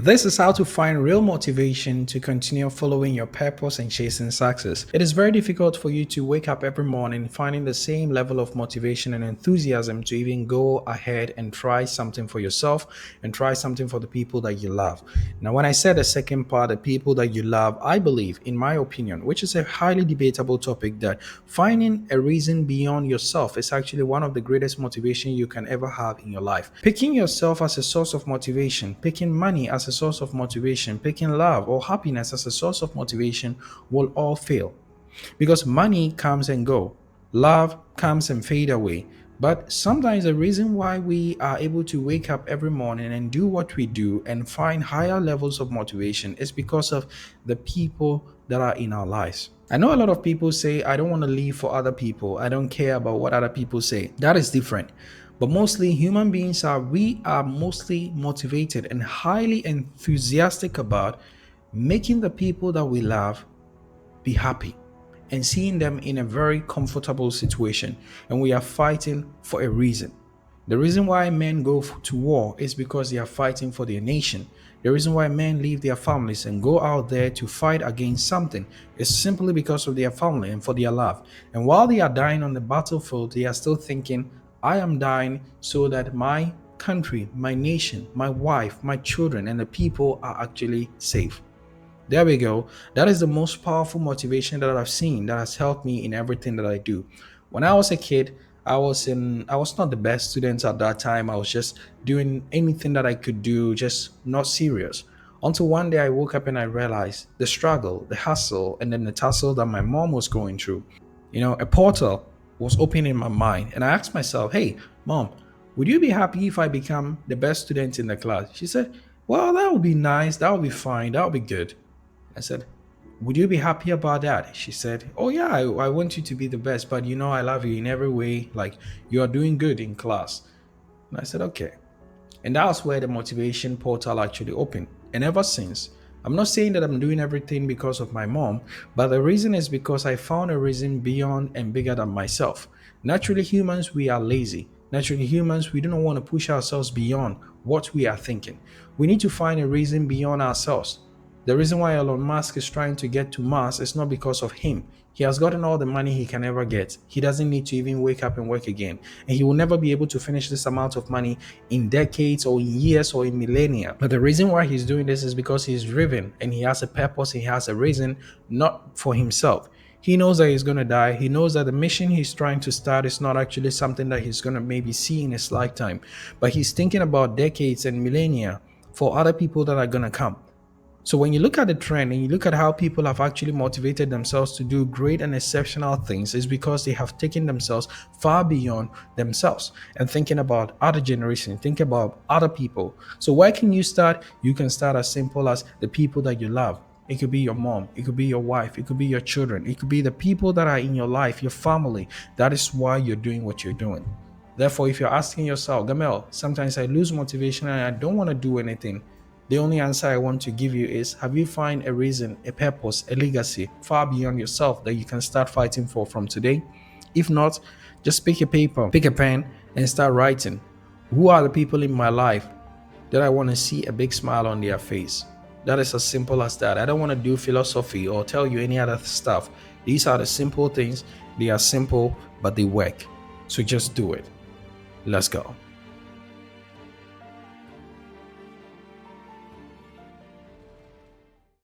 This is how to find real motivation to continue following your purpose and chasing success. It is very difficult for you to wake up every morning finding the same level of motivation and enthusiasm to even go ahead and try something for yourself and try something for the people that you love. Now, when I said the second part, the people that you love, I believe, in my opinion, which is a highly debatable topic, that finding a reason beyond yourself is actually one of the greatest motivation you can ever have in your life. Picking yourself as a source of motivation, picking money as a source of motivation, picking love or happiness as a source of motivation will all fail. Because money comes and go, love comes and fade away. But sometimes the reason why we are able to wake up every morning and do what we do and find higher levels of motivation is because of the people that are in our lives. I know a lot of people say, I don't want to live for other people. I don't care about what other people say. That is different. But mostly human beings we are mostly motivated and highly enthusiastic about making the people that we love be happy and seeing them in a very comfortable situation. And we are fighting for a reason. The reason why men go to war is because they are fighting for their nation. The reason why men leave their families and go out there to fight against something is simply because of their family and for their love. And while they are dying on the battlefield, they are still thinking, I am dying so that my country, my nation, my wife, my children, and the people are actually safe. There we go. That is the most powerful motivation that I've seen that has helped me in everything that I do. When I was a kid, I was not the best student at that time. I was just doing anything that I could do, just not serious. Until one day I woke up and I realized the struggle, the hustle, and then the tussle that my mom was going through. A portal was open in my mind, and I asked myself, "Hey, mom, would you be happy if I become the best student in the class?" She said, "Well, that would be nice. That would be fine. That would be good." I said, "Would you be happy about that?" She said, "Oh, yeah, I want you to be the best, but I love you in every way. Like, you are doing good in class." And I said, "Okay." And that was where the motivation portal actually opened. And ever since, I'm not saying that I'm doing everything because of my mom, but the reason is because I found a reason beyond and bigger than myself. Naturally, humans, we are lazy. Naturally, humans, we don't want to push ourselves beyond what we are thinking. We need to find a reason beyond ourselves. The reason why Elon Musk is trying to get to Mars is not because of him. He has gotten all the money he can ever get. He doesn't need to even wake up and work again. And he will never be able to finish this amount of money in decades or in years or in millennia. But the reason why he's doing this is because he's driven and he has a purpose, he has a reason, not for himself. He knows that he's going to die. He knows that the mission he's trying to start is not actually something that he's going to maybe see in his lifetime. But he's thinking about decades and millennia for other people that are going to come. So when you look at the trend and you look at how people have actually motivated themselves to do great and exceptional things, is because they have taken themselves far beyond themselves and thinking about other generations, think about other people. So where can you start? You can start as simple as the people that you love. It could be your mom, it could be your wife, it could be your children, it could be the people that are in your life, your family. That is why you're doing what you're doing. Therefore, if you're asking yourself, Gamel, sometimes I lose motivation and I don't want to do anything, the only answer I want to give you is, have you find a reason, a purpose, a legacy far beyond yourself that you can start fighting for from today? If not, just pick a paper, pick a pen, and start writing. Who are the people in my life that I want to see a big smile on their face? That is as simple as that. I don't want to do philosophy or tell you any other stuff. These are the simple things. They are simple, but they work. So just do it. Let's go.